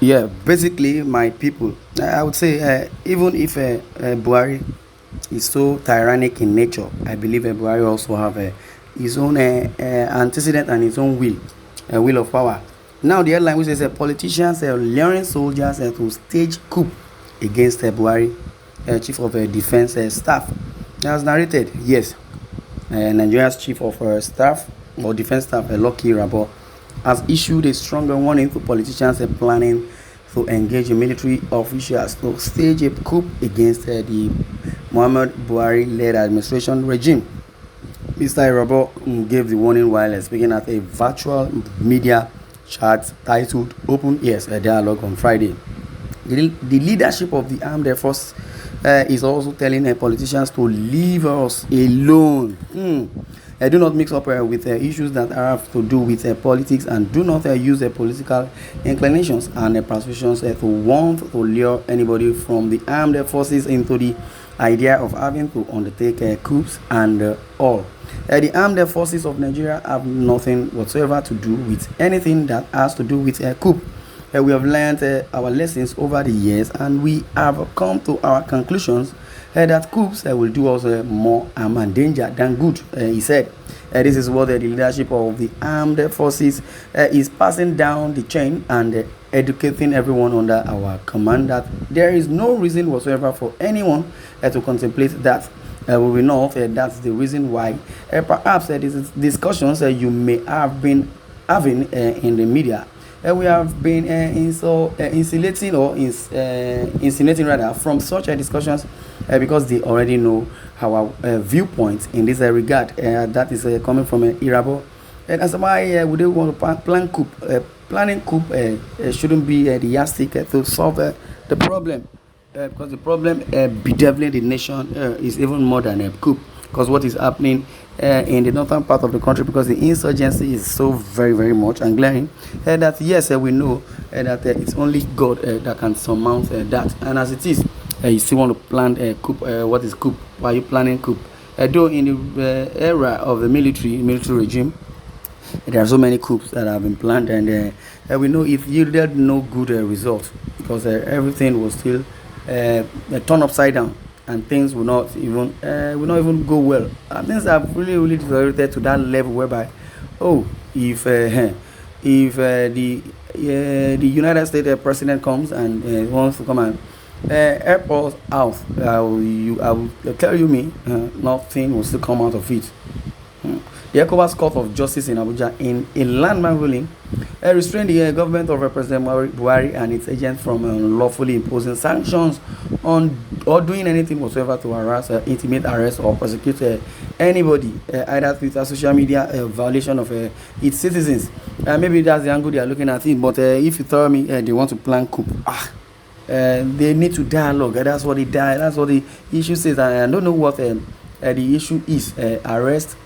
Yeah, basically, my people, I would say, even if Buhari is so tyrannic in nature, I believe Buhari also have his own antecedent and his own will of power. Now, the headline which says politicians are luring soldiers to stage coup against Buhari, chief of defense staff. As narrated, yes, Nigeria's chief of staff or defense staff, Lucky Irabor, has issued a stronger warning to politicians planning to engage military officials to stage a coup against the Muhammad Buhari-led administration regime. Mr. Irabor gave the warning while speaking at a virtual media chat titled Open Ears, a Dialogue on Friday. The leadership of the armed force is also telling politicians to leave us alone. Do not mix up with issues that have to do with politics, and do not use political inclinations and persuasions to want to lure anybody from the armed forces into the idea of having to undertake coups and all. The armed forces of Nigeria have nothing whatsoever to do with anything that has to do with a coup. We have learned our lessons over the years, and we have come to our conclusions that coups will do us more harm and danger than good, he said. This is what the leadership of the armed forces is passing down the chain and educating everyone under our command that there is no reason whatsoever for anyone to contemplate that. We will know that's the reason why perhaps these discussions you may have been having in the media. We have been insulating or insinuating rather from such discussions because they already know our viewpoint in this regard. That is coming from Irabor. And that's why we don't want to plan coup. Planning coup shouldn't be the yardstick to solve the problem. Because the problem bedeviling the nation is even more than a coup. Because what is happening in the northern part of the country, because the insurgency is so very, very much and glaring, that yes, we know that it's only God that can surmount that. And as it is, you still want to plan a coup. What is coup? Why are you planning coup? Though in the era of the military regime, there are so many coups that have been planned, and we know it yielded no good result, because everything was still turned upside down, and things will not even go well. Things have really deteriorated to that level whereby, if the United States president comes and wants to come and help us out, I will tell you nothing will still come out of it. The ECOWAS Court of Justice in Abuja, in a landmark ruling, restrained the government of President Buhari and its agents from unlawfully imposing sanctions on or doing anything whatsoever to harass, intimidate, arrest, or prosecute anybody, either through social media violation of its citizens. Maybe that's the angle they are looking at it. But if you tell me they want to plan coup, they need to dialogue. That's what the issue says. I don't know what the issue is. Arrest,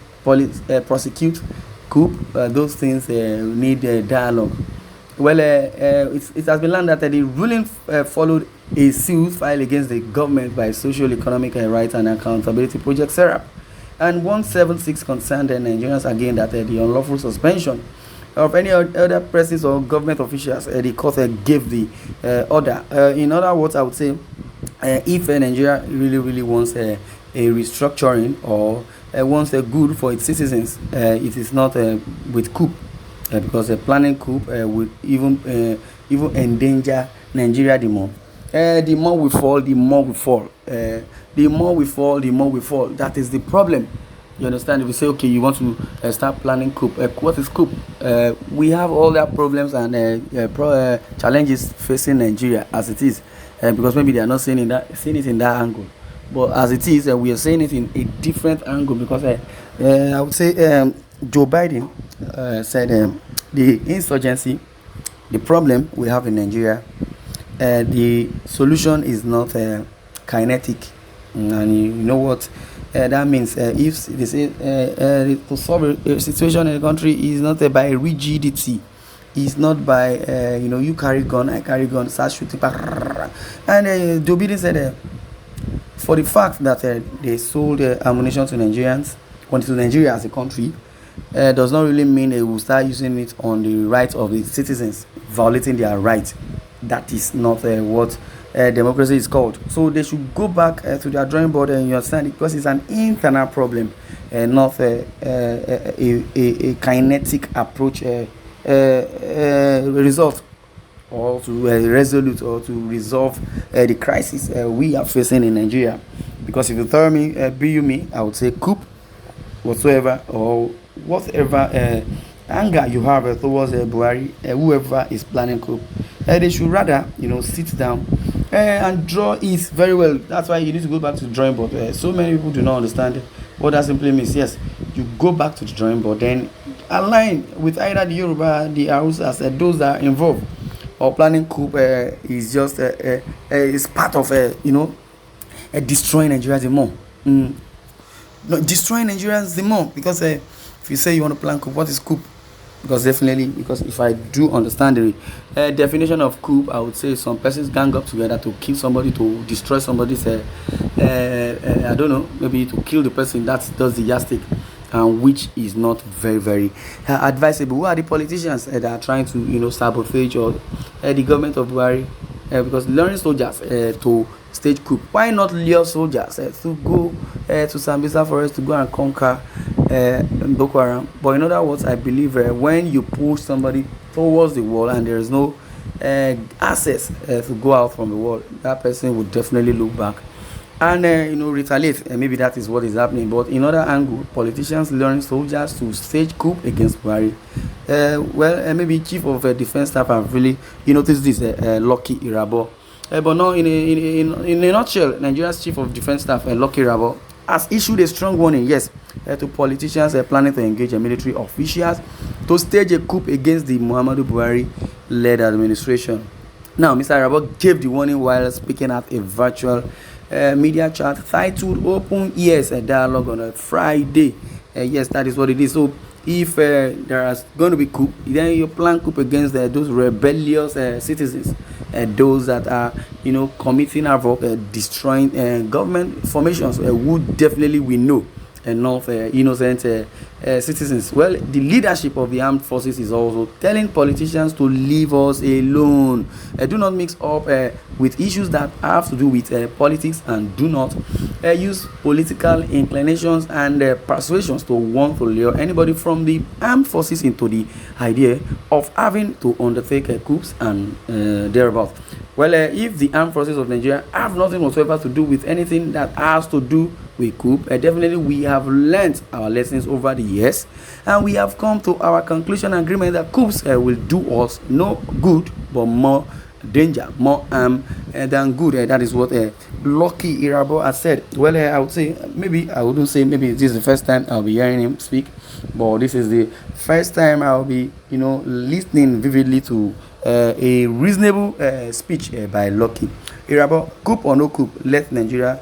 prosecute, coup, those things need dialogue. Well, it has been learned that the ruling followed a suit filed against the government by Social Economic Rights and Accountability Project (SERAP), and 176 concerned Nigerians again that the unlawful suspension of any other persons or government officials, the court gave the order. In other words, I would say, if Nigeria really wants a restructuring or wants a good for its citizens, it is not with coup, because planning coup would even endanger Nigeria the more. The more we fall, the more we fall. The more we fall, the more we fall. That is the problem. You understand? If you say, okay, you want to start planning coup, what is coup? We have all their problems and challenges facing Nigeria as it is, because maybe they are not seeing it in that angle. But as it is, we are saying it in a different angle, because I would say Joe Biden said the insurgency, the problem we have in Nigeria, the solution is not kinetic. And you know what that means? If they say to solve a situation in the country is not by rigidity, it's not by you carry gun, I carry gun, start shooting, and Joe Biden said for the fact that they sold ammunition to Nigerians, to Nigeria as a country, does not really mean they will start using it on the rights of the citizens, violating their rights. that is not what democracy is called. So they should go back to their drawing board, and you understand, because it's an internal problem, not a kinetic approach result, or to resolute or to resolve the crisis we are facing in Nigeria. Because if you tell me, be you me, I would say coup whatsoever, or whatever anger you have towards Buhari, whoever is planning coup, they should rather, sit down and draw it very well. That's why you need to go back to the drawing board. So many people do not understand what that simply means. Yes, you go back to the drawing board, then align with either the Ýøùr, the Hausas, those that are involved, or planning coup is just is part of destroying Nigeria the more. No, destroying Nigerians the more, because if you say you want to plan coup, what is coup? Because definitely, because if I do understand the definition of coup, I would say some persons gang up together to kill somebody, to destroy somebody's I don't know, maybe to kill the person that does the yardstick, and which is not very, very advisable. Who are the politicians that are trying to sabotage or the government of Buhari? Because luring soldiers to stage coup, why not lure soldiers to go to Sambisa Forest to go and conquer Boko Haram? But in other words, I believe when you push somebody towards the wall and there is no access to go out from the wall, that person would definitely look back and retaliate. Maybe that is what is happening. But in other angle, politicians luring soldiers to stage coup against Buhari. Maybe chief of defense staff have really noticed this, Lucky Irabor. But now, in a nutshell, Nigeria's chief of defense staff, Lucky Irabor, has issued a strong warning, yes, to politicians planning to engage military officials to stage a coup against the Muhammadu Buhari-led administration. Now, Mr. Irabor gave the warning while speaking at a virtual media chat titled Open Ears, a dialogue on a Friday. Yes, that is what it is. So, if there is going to be coup, then you plan coup against those rebellious citizens, those that are committing havoc, destroying government formations, who definitely we know enough innocent citizens. Well, the leadership of the armed forces is also telling politicians to leave us alone. Do not mix up with issues that have to do with politics, and do not use political inclinations and persuasions to want to lure anybody from the armed forces into the idea of having to undertake coups and thereabouts. Well, if the armed forces of Nigeria have nothing whatsoever to do with anything that has to do with coup, definitely we have learned our lessons over the years, and we have come to our conclusion and agreement that coups will do us no good, but more danger, more harm than good. That is what Lucky Irabor has said. Well, I would say, maybe I wouldn't say maybe this is the first time I'll be hearing him speak, but this is the first time I'll be listening vividly to a reasonable speech by Lucky Irabor. Coup or no coup, let Nigeria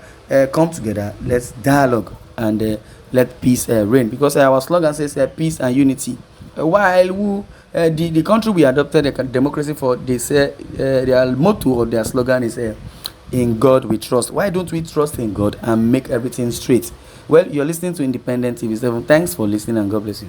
come together, let's dialogue, and let peace reign, because our slogan says peace and unity. While the country we adopted a democracy for, they say their motto or their slogan is in God we trust. Why don't we trust in God and make everything straight? Well, you're listening to Independent TV 7. Thanks for listening, and God bless you.